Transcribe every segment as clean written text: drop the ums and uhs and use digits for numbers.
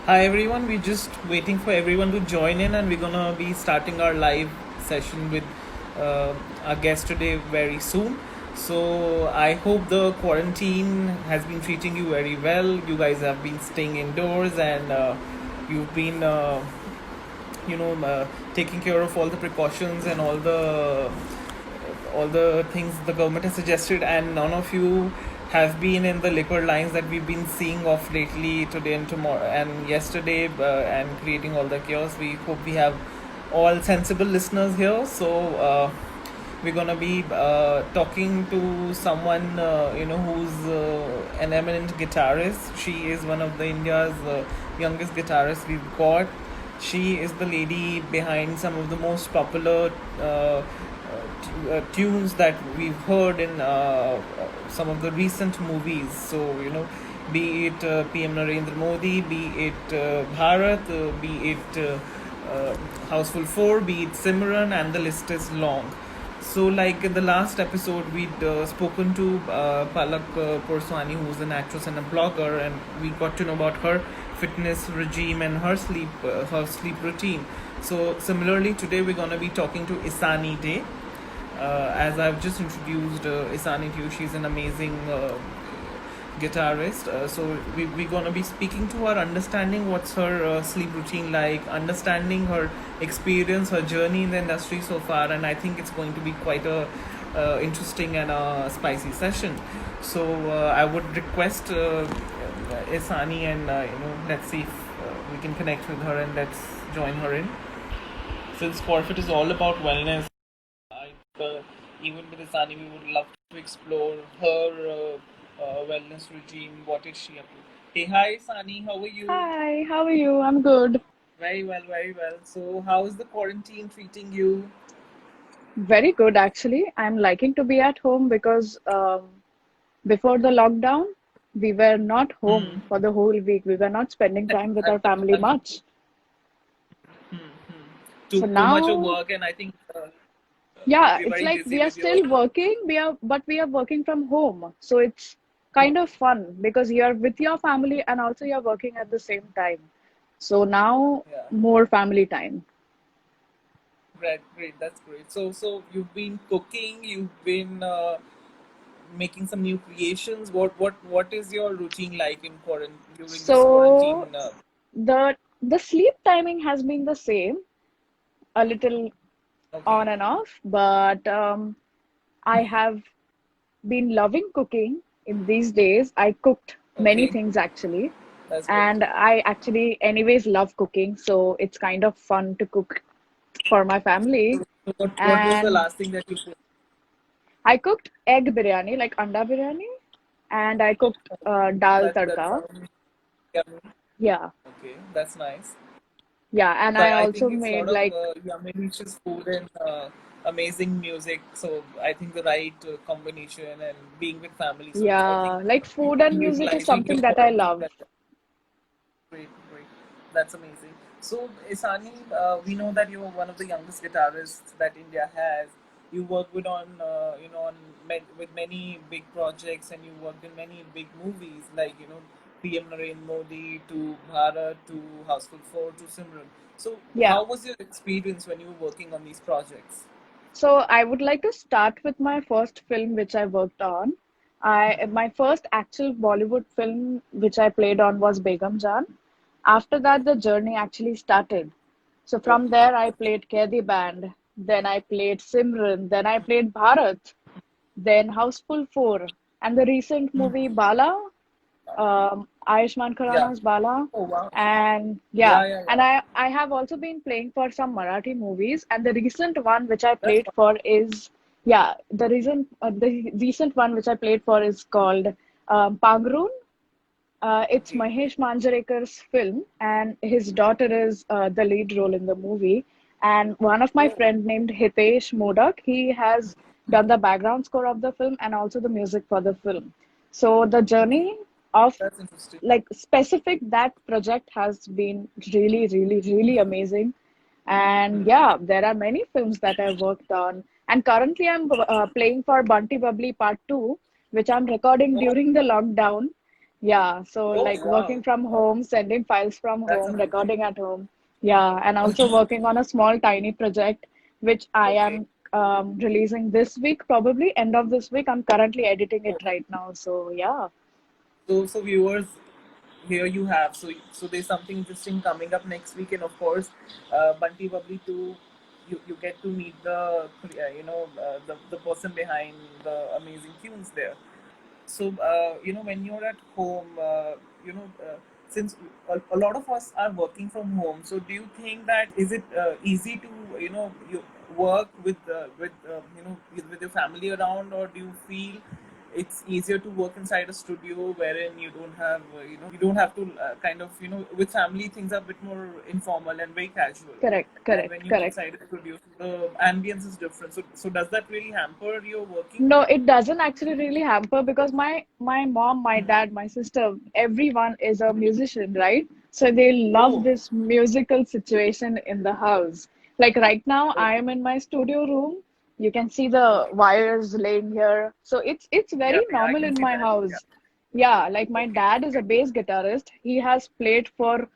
Hi everyone, we're just waiting for everyone to join in, and we're gonna be starting our live session with our guest today very soon. So I hope the quarantine has been treating you very well. You guys have been staying indoors, and you've been you know uh, taking care of all the precautions and all the things the government has suggested, and none of you have been in the liquor lines that we've been seeing of lately today and tomorrow and yesterday, and creating all the chaos. We hope we have all sensible listeners here. So we're gonna be talking to someone who's an eminent guitarist. She is one of the India's youngest guitarists we've got. She is the lady behind some of the most popular tunes that we've heard in some of the recent movies. So, be it PM Narendra Modi, be it Bharat, be it Houseful 4, be it Simran, and the list is long. So, like in the last episode, we'd spoken to Palak Porswani, who's an actress and a blogger, and we got to know about her fitness regime and her sleep routine. So, similarly, today we're gonna be talking to Isani Day. As I've just introduced Isani to you, she's an amazing guitarist. So we're gonna be speaking to her, understanding what's her sleep routine like, understanding her experience, her journey in the industry so far, and I think it's going to be quite a interesting and a spicy session. So I would request Isani, and let's see if we can connect with her, and let's join her in. Since Forfeit is all about wellness, I, even with Isani, we would love to explore her wellness regime. What is she up to? Hey, hi, Sani. How are you? Hi, how are you? I'm good. Very well, very well. So, how is the quarantine treating you? Very good, actually. I'm liking to be at home because before the lockdown, we were not Hmm. home for the whole week. We were not spending time with our family much. So Too much of now, work, and I think yeah, you're it's very like busy we are with your. still working, but we are working from home. So it's kind of fun because you're with your family and also you're working at the same time. So now, Yeah, more family time. great, great. That's great. So you've been cooking. You've been making some new creations. What is your routine like in during this So quarantine? the sleep timing has been the same, a little Okay. on and off, but I have been loving cooking in these days. I cooked many Okay, things actually, that's great. and I actually, anyways, love cooking, so it's kind of fun to cook for my family. So what was the And last thing that you put? I cooked egg biryani, like anda biryani, and I cooked dal That tadka. sounds yummy. Yeah, Okay, that's nice. yeah, and So I I also think it's a lot made of like, yummy, delicious food and amazing music. So I think the right combination and being with family. So I think yeah, like you food and music is utilizing your something that I quarantine love. better. Great, great. That's amazing. So, Isani, we know that you're one of the youngest guitarists that India has. You work with many big projects, and you worked in many big movies like PM Narendra Modi to Bharat to Houseful 4 to Simran. So, Yeah. how was your experience when you were working on these projects? So I would like to start with my first film which I worked on. My first actual Bollywood film which I played on was Begum Jaan. After that, the journey actually started. So from Okay. there, I played Kaidi Band, then I played Simran, then I played Bharat, then Houseful 4, and the recent movie Bala, Ayushmann Yeah. Khurrana's Bala, Oh wow. and yeah, Yeah, yeah, and yeah. I have also been playing for some Marathi movies, and the recent one which I That's played for is yeah, the recent one which I played for is called Pangroon. It's okay. Mahesh Manjarekar's film, and his daughter is the lead role in the movie. And one of my Oh, friend named Hitesh Modak, he has done the background score of the film and also the music for the film. So the okay. journey of That's interesting. like specific that project has been really, really, really amazing. And yeah, there are many films that I've worked on. And currently I'm playing for Bunty Bubbly Part 2, which I'm recording Oh, during the lockdown. Yeah, so Oh like wow, working from home, sending files from that's home, amazing. recording at home. Yeah, and also Okay. working on a small tiny project which I Okay. am releasing this week, probably end of this week. I'm currently editing it right now. So yeah, So viewers, here you have. So there's something interesting coming up next week, and of course, Bunty Bubbly too. You get to meet the the person behind the amazing tunes there. So when you're at home, you know since a lot of us are working from home, so do you think that is it easy to you work with your family around, or do you feel it's easier to work inside a studio wherein you don't have you don't have to kind of with family things are a bit more informal and very casual, correct, and when correct, you're correct. inside a studio the ambience is different, so does that really hamper your working? No, it doesn't actually really hamper because my mom, my dad, my sister, everyone is a musician, right? So they love Oh, this musical situation in the house. Like right now, I okay. am in my studio room. You can see the Okay. wires laying here. So it's Yeah, very yeah, I normal can in see my that. Yeah. house. Yeah, like my Okay. dad is a bass guitarist. He has played for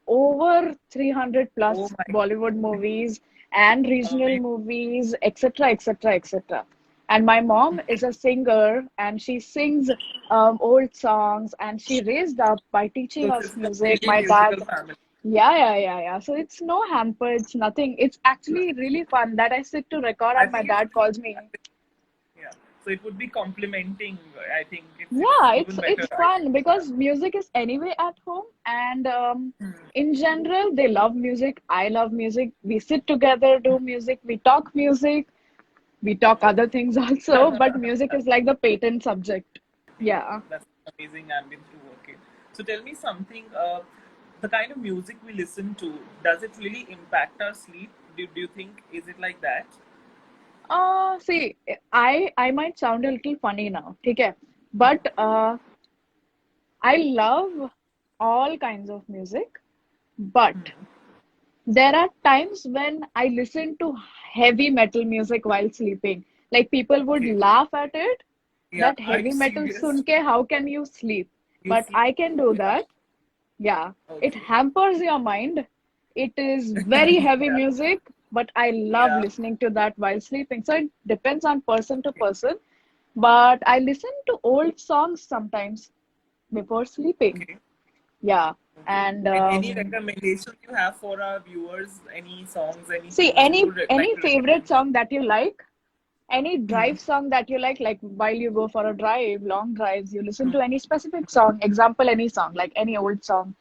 over 300 Oh plus my Bollywood movies and regional amazing. movies, etc., etc., etc. And my mom is a singer and she sings old songs and she raised up by teaching So us it's music. completely My musical dad, family. yeah, yeah, yeah, yeah. So it's no hamper, it's nothing. It's actually really fun that I sit to record I and my think it dad would be calls me. yeah. So it would be complementing. I think it's Yeah, even better. it's I think. fun because music is anyway at home, and Hmm. in general, they love music. I love music. We sit together, do music. We talk music. We talk other things also, but music is like the patent subject. Yeah. That's amazing ambience to work in. So tell me something. The kind of music we listen to, does it really impact our sleep? Do you think is it like that? See, I might sound a little funny now, okay? But I love all kinds of music, but there are times when I listen to heavy metal music while sleeping. Like people would Okay. laugh at it Yeah. that Are you heavy metal serious? sunke, how can you sleep? You But sleep? I can do Yeah. that. Yeah. It Okay. hampers your mind. It is very heavy Yeah. music, but I love Yeah. listening to that while sleeping. So it depends on person to person. But I listen to old songs sometimes before sleeping. Okay. Yeah. Okay. And And any recommendations you have for our viewers? Any songs, any see tunes you would like any to favorite recommend? song that you like, any Hmm. drive song that you like while you go for a drive, long drives, you listen to any specific song, example, any song, like any old song,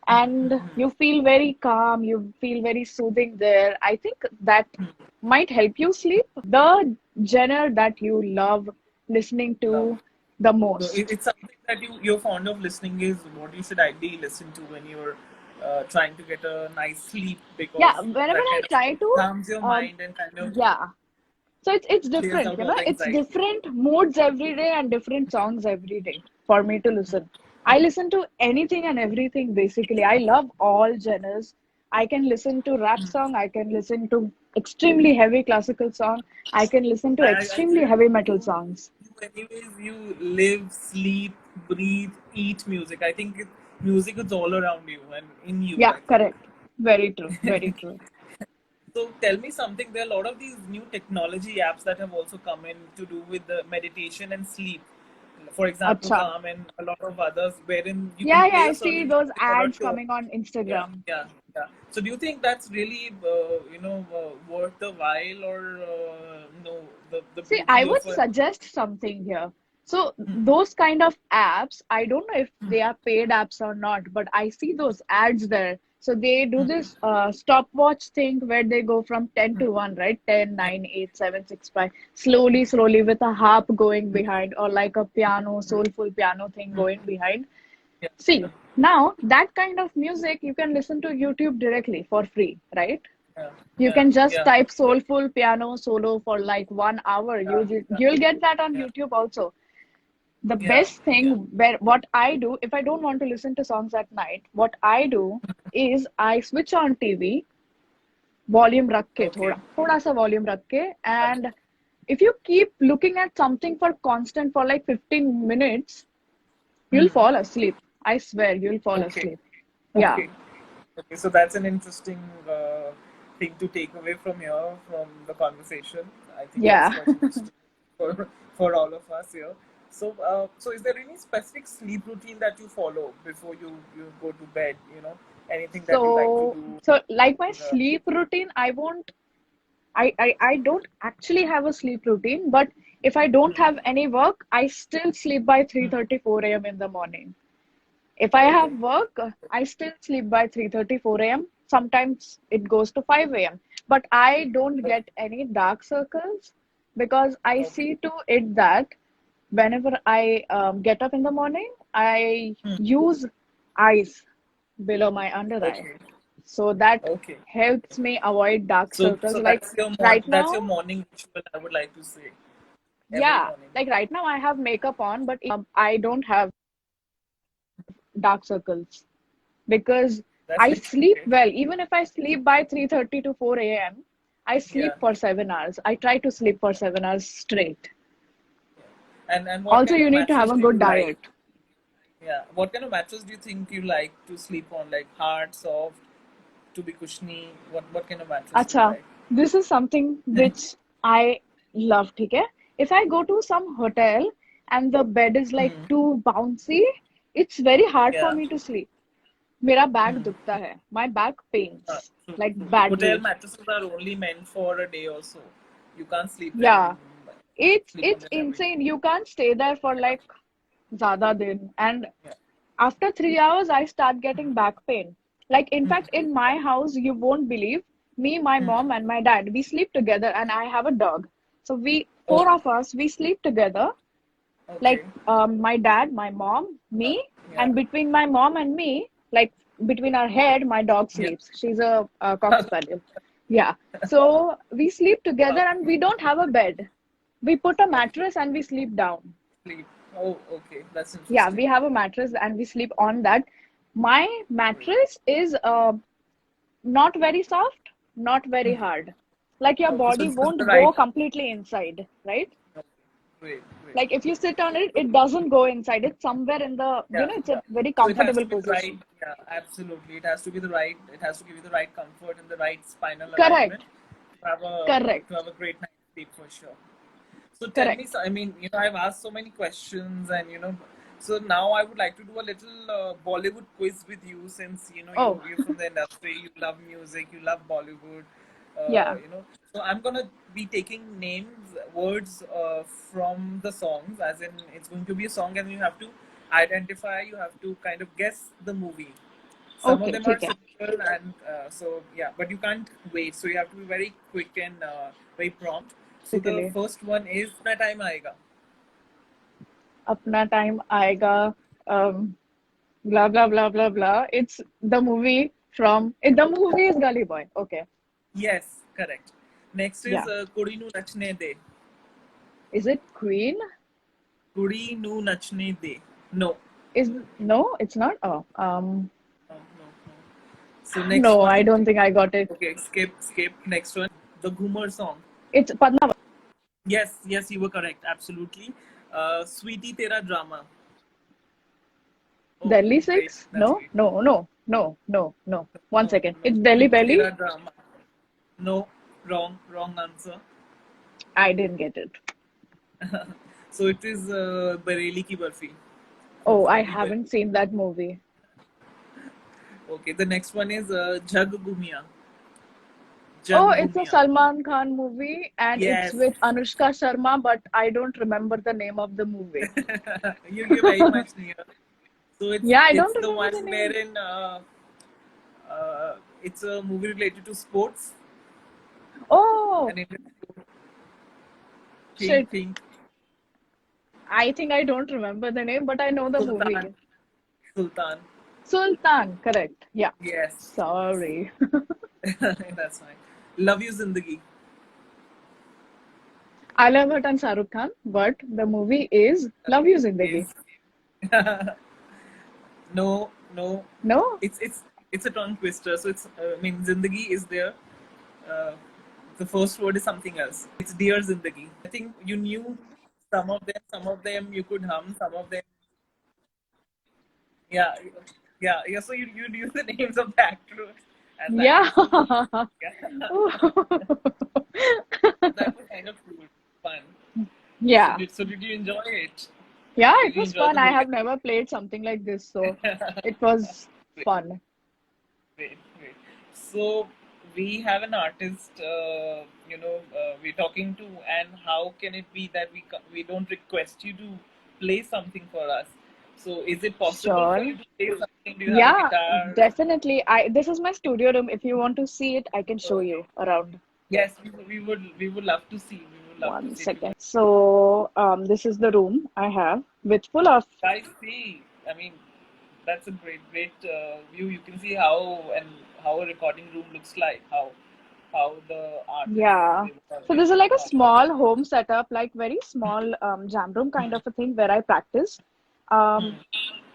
and you feel very calm, you feel very soothing there. I think that might help you sleep. The genre that you love listening Love. to the So most. it's something that you're fond of listening is what you should ideally listen to when you're trying to get a nice sleep, because Yeah, whenever that I kind of try to, calms your um, mind and kind of yeah. So it's clears different, out all the it's anxiety. different moods every day and different songs every day for me to listen. I listen to anything and everything basically. I love all genres. I can listen to rap song, I can listen to extremely heavy classical song, I can listen to I extremely feel heavy metal you, songs. anyways, you live, sleep, breathe, eat music. I think music is all around you and in you, Yeah, I correct. Very true. Very think. true. So tell me something. There are a lot of these new technology apps that have also come in to do with the meditation and sleep. For example, Acha. Calm and a lot of others, wherein you can Yeah, yeah, play I a see certain those music or a ads tone. coming on Yeah, Instagram. yeah, yeah. So do you think that's really, worth the while, or no, the See, I beauty of would it? suggest something here. So those kind of apps, I don't know if they are paid apps or not, but I see those ads there. So they do this stopwatch thing where they go from 10 to 1, right? 10, Yeah, 9, 8, 7, 6, 5. Slowly, slowly with a harp going behind or like a piano, soulful piano thing going behind. yeah, See, now that kind of music you can listen to YouTube directly for free, right? yeah, You yeah, can just yeah, type soulful piano solo for like 1 hour. yeah, You'll get that on yeah, YouTube also. The yeah, best thing yeah. where what I do if I don't want to listen to songs at night, what I do is I switch on TV, volume रख के Okay. थोड़ा सा volume रख के, Achha. and if you keep looking at something for constant for like 15 minutes, You'll Hmm. fall asleep. I swear, you'll fall Okay. asleep. Yeah, Okay. Okay. So that's an interesting thing to take away from here, from the conversation. I think that's yeah. quite interesting for all of us here. So, so is there any specific sleep routine that you follow before you go to bed? You know, anything that you like to So, do? so like my Uh, sleep routine, I don't actually have a sleep routine, but if I don't hmm. have any work, I still sleep by Hmm. 3:34 a.m. in the morning. If I have Okay. work, I still sleep by 3:34 a.m. Sometimes it goes to 5 a.m. But I don't Okay. get any dark circles because I Okay. see to it that whenever I get up in the morning, I Hmm. use ice below my under eye. Okay. So that Okay. helps me avoid dark circles. So Like that's your morning ritual, I would like to say, every yeah, morning. like right now I have makeup on, but I don't have dark circles because That's I it. sleep Okay. well. Even if I sleep by 3:30 to 4 a.m., I sleep Yeah. for 7 hours. I try to sleep for 7 hours straight. And what Also, kind of you need to have mattress a do you good like? diet. Yeah. What kind of mattress do you think you like to sleep on? Like hard, soft, to be cushiony? What kind of mattress do you Acha, like? this is something which I love, okay? If I go to some hotel and the bed is like Hmm. too bouncy, it's very hard for Yeah. me to sleep. मेरा back Hmm. दुखता है. My back pains True, like true. Hotel badly. mattresses are only meant for a day or so. You can't Yeah, sleep on it's them every day. insane. You can't stay there for Yeah. like ज़्यादा दिन. And Yeah. after 3 hours, I start getting back pain. Like in fact, Hmm. in my house, you won't believe me, my mom, Hmm. and my dad. We sleep together, and I have a dog. So we Oh, four of us we sleep together. okay. Like my dad, my mom, Uh, me, yeah. and between my mom and me, like between our head, my dog Yeah. sleeps. She's a cock spaniel. Yeah. So we sleep together, Wow. and we don't have a bed. We put a Okay. mattress and we sleep down. Sleep. Oh, okay. That's Yeah, interesting. we have a mattress and we sleep on that. My Great. mattress is not very soft, not very Hmm. hard. Like your Okay. So body it's just the won't right. go completely inside, right? Okay. Great. Great. Like if you sit on it, it doesn't go inside. It's somewhere in the, Yeah. it's Yeah. a very So it has comfortable to be the right. position. Yeah. Absolutely. It has to be the right. It has to give you the right comfort and the right spinal alignment Correct, to correct, have a great night's sleep for sure. So tell me, correct. so, I mean, I've asked so many questions, and so now I would like to do a little Bollywood quiz with you, since Oh, you're from the industry, you love music, you love Bollywood, yeah. So I'm gonna be taking names, words from the songs, as in it's going to be a song, and you have to identify, you have to kind of guess the movie. Some of Okay, them are ठीक है. simple, and so yeah, but you can't wait. So you have to be very quick and very prompt. So the Basically, first one is "Na Time Aayega." अपना time आएगा. Blah blah blah blah blah. It's the movie from. The movie is Gully Boy. Okay, Yes, correct. Next is yeah. "Kudi Nu Nachne De." Is it Queen? Kudi Nu Nachne De. No, Is no, it's not. Oh, no, no, no. So next no, I one. don't think I got it. Okay, skip. Next one, the Ghumar song. It's Padmavat. Yes, yes, you were correct. Absolutely. Sweetie Tera Drama. Oh, Delhi great. Six? That's No, great. no, no, no, no, no. One No, second. no. It's Delhi Sweetie Belly. Tera Drama. No, wrong answer. I didn't get it. So it is Bareli Ki Barfi from Oh, I Comedy Bareli. haven't seen that movie. Okay, the next one is Jug Bhumia. Jug Oh, it's a Bhumia. Salman Khan movie and it's Yes, with Anushka Sharma, but I don't remember the name of the movie. you're very much near. So Yeah, I it's don't the remember one the name. wherein it's a movie related to sports, Oh, and it is shit. think I think I don't remember the name, but I know the Sultan. movie. Sultan. Sultan, correct. Yeah. Yes, yes. Sorry. That's fine. Love You Zindagi. Alia Bhatt and Shahrukh Khan, but the movie is Love You Zindagi. Is no, no. No? It's a tongue twister. So it's I mean Zindagi is there. Uh, the first word is something else. It's Dear Zindagi. I think you knew some of them. Some of them you could hum. Some of them. Yeah, yeah. So you'd use the names of the actors as Yeah. actresses. Yeah. That was kind of cool, fun. So Yeah. did you enjoy it? Yeah, Did it you was enjoy fun. the I movie? have never played something like this, so it was Great, fun. great, great. So we have an artist, we're talking to, and how can it be that we don't request you to play something for us? So is it possible for Sure. you to play something? Do you have a Yeah, guitar? definitely. This is my studio room. If you want to see it, I can show Okay. you around. Yes, we would love to see. We would love to One see if you second. could. So, this is the room I have with full of, I see. I mean, that's a great view. You can see how a recording room looks like. How the artists yeah. they were So this is able like to a accomplish. small home setup, like very small jam room kind of a thing where I practice. Um,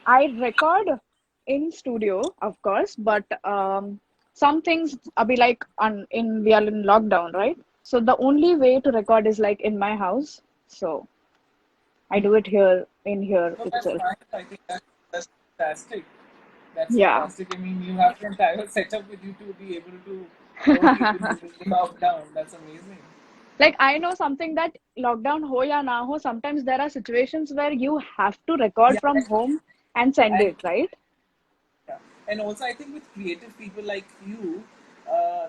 I record in studio, of course, but some things I'll be like on in we are in lockdown, right? So the only way to record is like in my house. So I do it here in here No, that's itself. nice. I think that's fantastic. That's Yeah. fantastic. I mean, you have the entire setup with you to be able to work even during the lockdown. That's amazing. Like I know something that lockdown ho ya na ho, sometimes there are situations where you have to record Yeah, from home and send and it, right? yeah. And also, I think with creative people like you,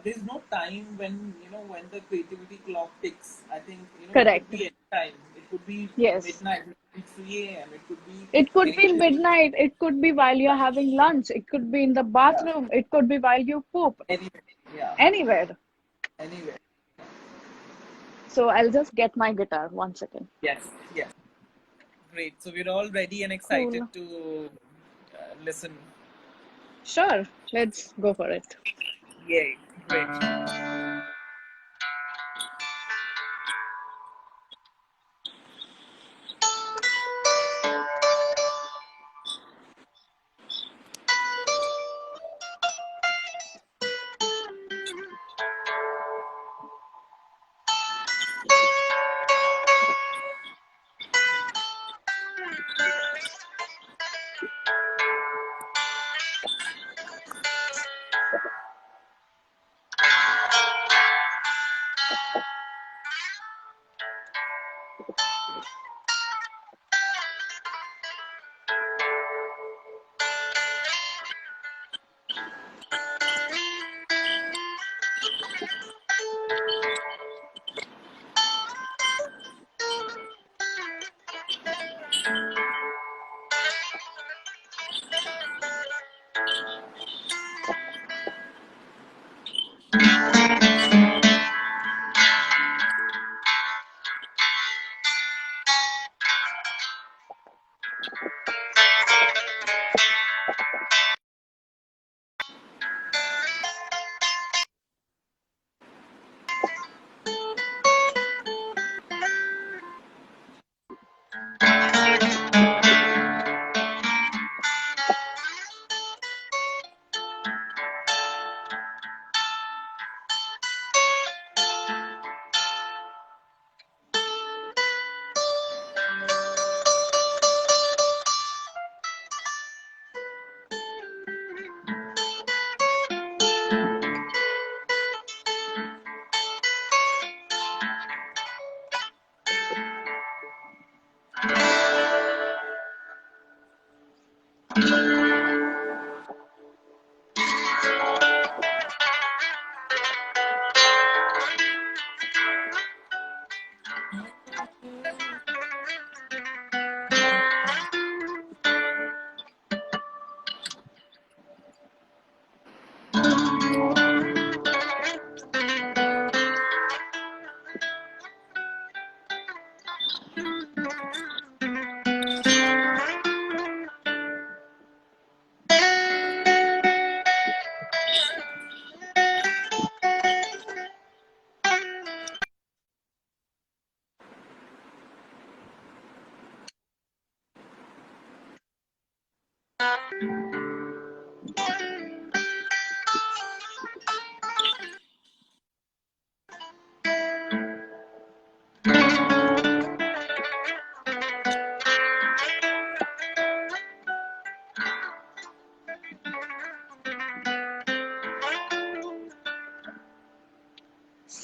there's no time when when the creativity clock ticks. I think it could Correct. be any time. It could be Yes. midnight. It could be 3 a.m. It could be It could be anything. midnight. It could be while you're having lunch. It could be in the Yeah, bathroom. It could be while you poop. anyway. Yeah, Anywhere. anyway. So I'll just get my guitar. One second. Yes, yes. Great. So we're all ready and excited Cool. to listen. Sure. Let's go for it. Yay! Great.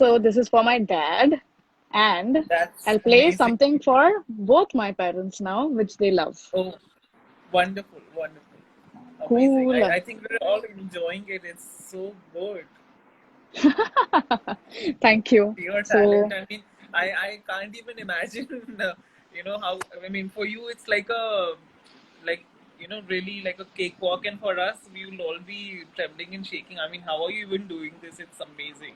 So this is for my dad, and That's I'll play amazing. something for both my parents now, which they love. Oh, wonderful, wonderful, amazing. Cool. I think we're all enjoying it. It's so good. Thank you. Pure talent. So I mean, I can't even imagine, how, I mean, for you, it's like, really like a cakewalk. And for us, we will all be trembling and shaking. I mean, how are you even doing this? It's amazing.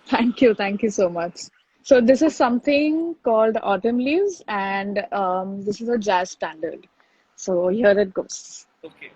thank you so much. So this is something called Autumn Leaves, and this is a jazz standard. So here it goes. Okay.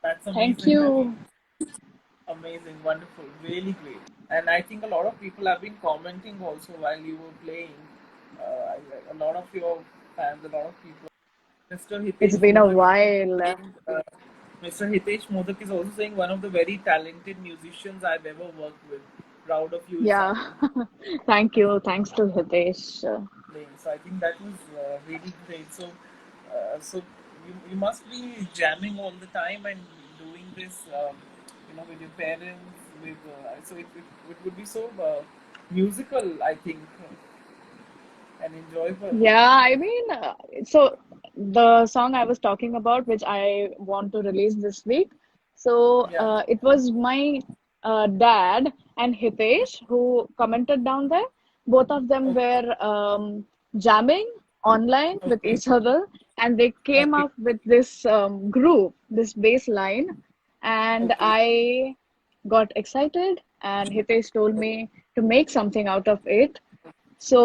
That's Thank amazing. I mean, you. amazing, wonderful, really great. And I think a lot of people have been commenting also while you were playing. A lot of your fans, a lot of people. Mr. It's Hitesh been a Modak is while. saying, Mr. Hitesh Modak is also saying one of the very talented musicians I've ever worked with. Proud of you, Yeah. Isani. Thank you. Thanks to Hitesh. Playing. So I think that was really great. So you must be jamming all the time and doing this, with your parents. It would be so musical, I think, and enjoyable. Yeah, I mean, so the song I was talking about, which I want to release this week, so Yeah. it was my dad and Hitesh who commented down there. Both of them Okay. were jamming online with Okay. each other, and they came Okay. up with this group, this bass line, and Okay. I got excited, and Hitesh told me to make something out of it. So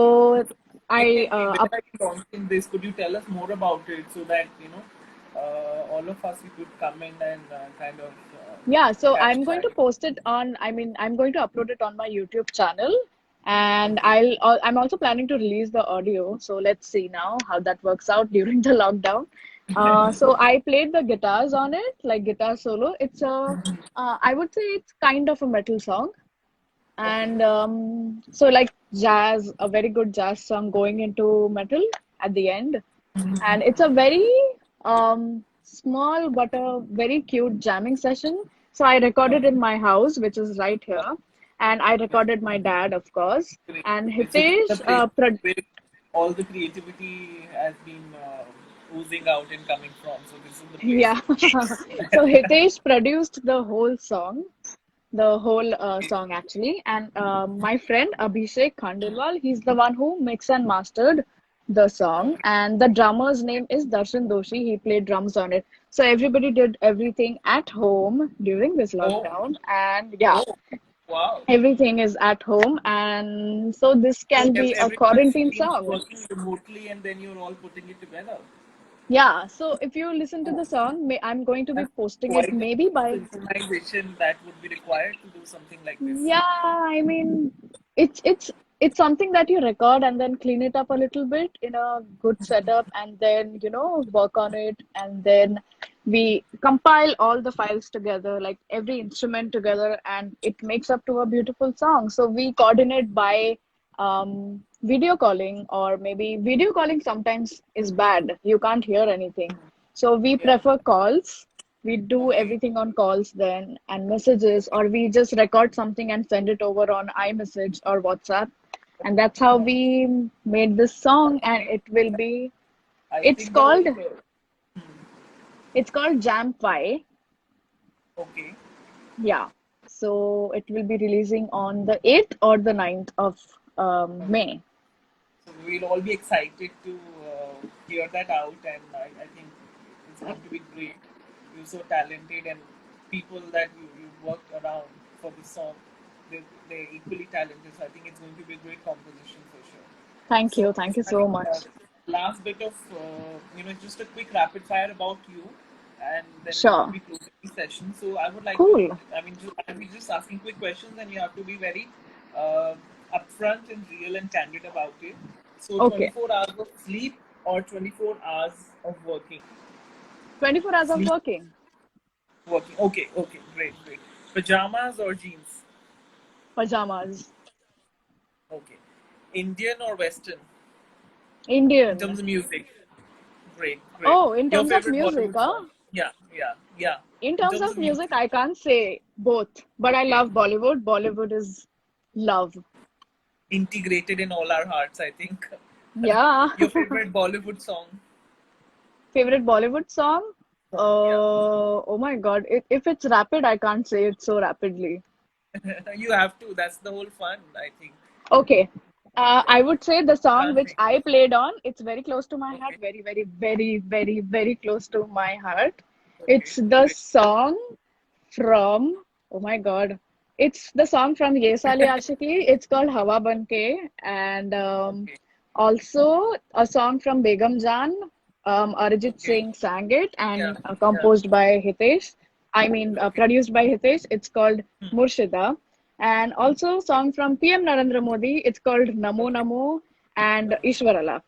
I Where are you launching this? Could you tell us more about it so that all of us we could come in and kind of yeah, so catch I'm going to that? post it on, I mean, I'm going to upload it on my YouTube channel, and Okay. I'm also planning to release the audio. So let's see now how that works out during the lockdown. So I played the guitars on it, like guitar solo. It's a, I would say it's kind of a metal song. Okay. And so like jazz, a very good jazz song going into metal at the end. And it's a very small but a very cute jamming session. So I recorded Okay. in my house, which is right Wow. here, and I Yeah. recorded my dad, of course, Great. and Great. So this is the Hitesh. place where all the creativity has been oozing out and coming from. So this is the place. Yeah. So Hitesh produced the whole song, the whole song actually, and my friend Abhishek Khandelwal, he's the one who mixed and mastered the song, Okay. and the drummer's name is Darshan Doshi. He played drums on it. So everybody did everything at home during this Oh. lockdown, and yeah, Oh. Wow. everything is at home, and so this So can be a everyone's quarantine teams song. working remotely and then you're all putting it together. Yeah, so if you listen to the song, I'm going to be That's posting it quite a maybe by. synchronization that would be required to do something like this. Yeah, I mean, it's it's it's something that you record and then clean it up a little bit in a good setup and then, work on it and then we compile all the files together, like every instrument together, and it makes up to a beautiful song. So we coordinate by video calling, or maybe video calling sometimes is bad. You can't hear anything. So we Yeah. prefer calls. We do Okay. everything on calls then and messages, Okay. or we just record something and send it over on iMessage or WhatsApp. And that's how Uh, we made this song, and okay. it will be, I it's think the called, whole. it's called Jam Pie. Okay. Yeah. So it will be releasing on the 8th or the 9th of Okay. May. So we'll all be excited to hear that out, and I think it's going to be great. You're so talented, and people that you worked around for this song, they're equally talented. So I think it's going to be a great composition for sure. Thank So you. Thank you I so think much. last bit of just a quick rapid fire about you, and then we would Sure. be closing the session. So I would like to, Cool. I'll be just asking quick questions, and you have to be very uh, upfront and real and candid about it. So Okay. 24 hours of sleep or 24 hours of working? 24 hours of Sleep, working. working. Okay, okay, great, great. Pajamas or jeans? Pajamas. Okay. Indian or Western in terms Indian. of music? Great, great. Oh, in Your terms of favorite music, Bollywood huh? song? Yeah, yeah, yeah. In In terms terms of of music, music. I can't say both, but I Okay. love Bollywood. Bollywood is love. Integrated in all our hearts, I think. Yeah. Your favorite Bollywood song? Favorite Bollywood song? Yeah. Oh my God. If it's rapid, I can't say it so rapidly. You have to. That's the whole fun, I think. Okay. Yeah. I would say the song Can't which think. I played on, it's very close to my heart, Okay. very, very, very, very, very close to my heart. Okay. It's the Great. song from, oh my God, it's the song from Ye Sali Aashiki. It's called Hawa Banke, and Okay. also a song from Begum Jaan. Arijit Okay. Singh sang it Yeah. and Yeah. composed by Hitesh. I mean, Okay. produced by Hitesh. It's called Hmm. Murshida. And also song from PM Narendra Modi. It's called Namo Okay. Namo and Okay. Ishwarala.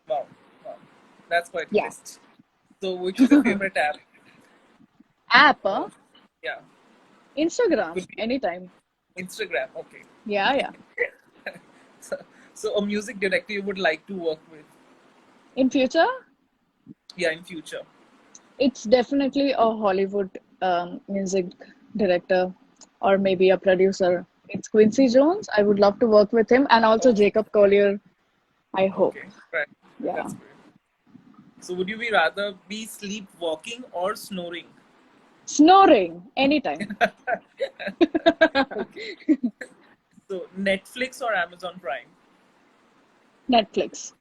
Wow. Wow. That's quite a Yeah. list. So, which is your favorite app? App, Uh, yeah. Instagram, Could be anytime. Instagram. Okay. Yeah, yeah. So, so a music director you would like to work with? In future, Yeah, in future. it's definitely a Hollywood music director or maybe a producer. It's Quincy Jones. I would love to work with him, and also Okay. Jacob Collier, I hope. Okay. Right. Yeah. That's great. So, would you be rather be sleepwalking or snoring? Snoring, anytime. Okay. So, Netflix or Amazon Prime? Netflix.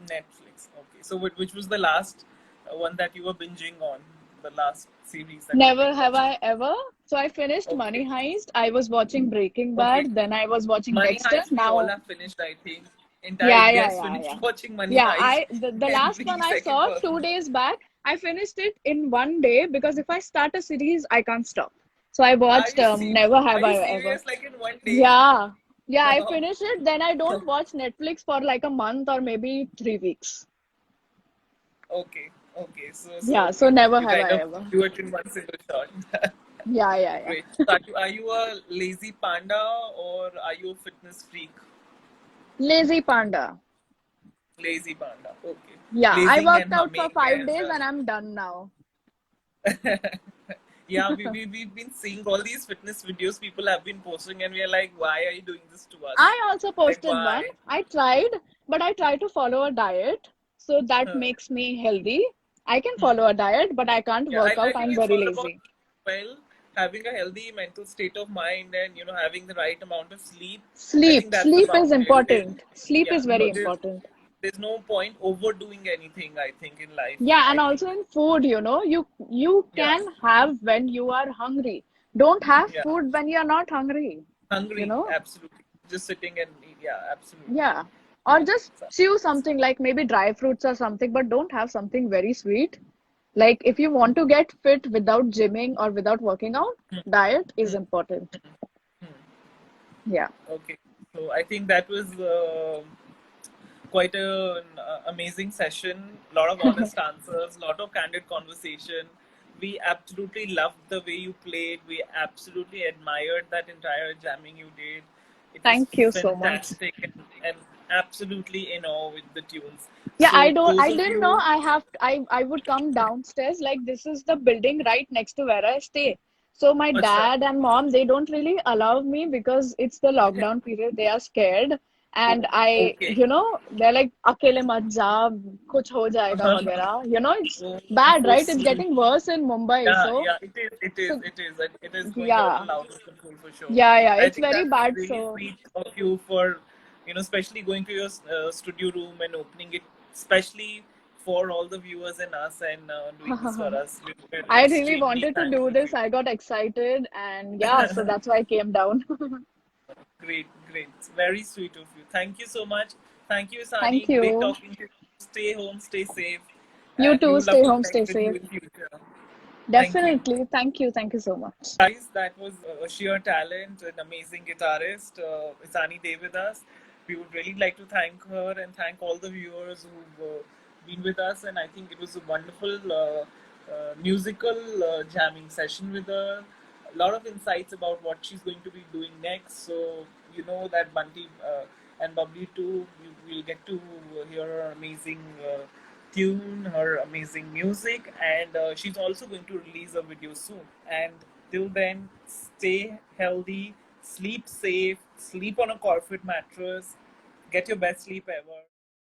Netflix. Okay. So, which was the last one that you were binging on? The last series that you've Never been have watching? I ever. So I finished Okay. Money Heist. I was watching Breaking Okay. Bad. Then I was watching Money Dexter. Heist, we all Now, have finished, I think. Entire yeah, yeah, India's yeah, finished yeah. watching Money Yeah, Heist. the last Every one I second saw person. 2 days back. I finished it in one day because if I start a series, I can't stop. So I Are watched you serious? Never Are Have you I Ever. serious? Like in one day? Yeah. Yeah, I Wow. finish it. Then I don't watch Netflix for like a month or maybe 3 weeks. Okay. Okay. So Yeah, so so you never you have kind I of ever. do it in one single shot. Yeah, yeah, Great. yeah. So are you a lazy panda or are you a fitness freak? Lazy Panda. Lazy panda. Okay. Yeah, I Lazing worked and out for humming five as days well. and I'm done now. Yeah, we've been seeing all these fitness videos people have been posting, and we are like, why are you doing this to us? I also Like, posted one. why? I tried, but I try to follow a diet. So that Huh. makes me healthy. I can Hmm. follow a diet, but I can't Yeah, work I out. think I'm it's very all about, lazy. well, having a healthy mental state of mind and having the right amount of sleep. I think Sleep. that's the Sleep is boundary. important. Sleep Yeah, is no, very important. there's no point overdoing anything. I think in life. Yeah, and I think also in food, you yeah, can have when you are hungry. Don't have yeah, food when you're not hungry, you hungry, know? absolutely. Just sitting and eat. Yeah, absolutely. Yeah. Or just So, chew something like maybe dry fruits or something, but don't have something very sweet. Like if you want to get fit without gymming or without working out, diet is important. Yeah. okay, so I think that was quite an amazing session. A lot of honest answers, lot of candid conversation. We absolutely loved the way you played. We absolutely admired that entire jamming you did. It was Thank you so much. fantastic and absolutely in awe with the tunes. Yeah, So those I of didn't know you, I would come downstairs. Like this is the building right next to where I stay. So my acha, dad and mom, they don't really allow me because it's the lockdown period. They are scared. And okay. they're like, अकेले मत जा, कुछ हो जाएगा वगैरह. It's Oh, bad, so right? It's sweet. getting worse in Mumbai. Yeah, So, yeah, it is, it is, so it is. It is going a yeah, little out of control for sure. yeah. I It's think very that's bad. really So. sweet of you for, especially going to your studio room and opening it, especially for all the viewers and us and doing this for us. We're I really extremely wanted to do thankful to this. you. I got excited, and yeah, so that's why I came down. Great, great. It's very sweet of you. Thank you so much. Thank you, Thank Sani. Great you. talking to you. Stay home, stay safe, You and we too. would love Stay to home, connect stay with you safe. in future. Thank you. Definitely. Thank you. Thank you so much. Guys, that was a sheer talent, an amazing guitarist, Isani Day with us. We would really like to thank her and thank all the viewers who've been with us. And I think it was a wonderful musical jamming session with her. A lot of insights about what she's going to be doing next. So, you know that Bunty and Bubbly too, you will get to hear her amazing tune, her amazing music, and she's also going to release a video soon. And till then, stay healthy, sleep safe, sleep on a comfort mattress, get your best sleep ever.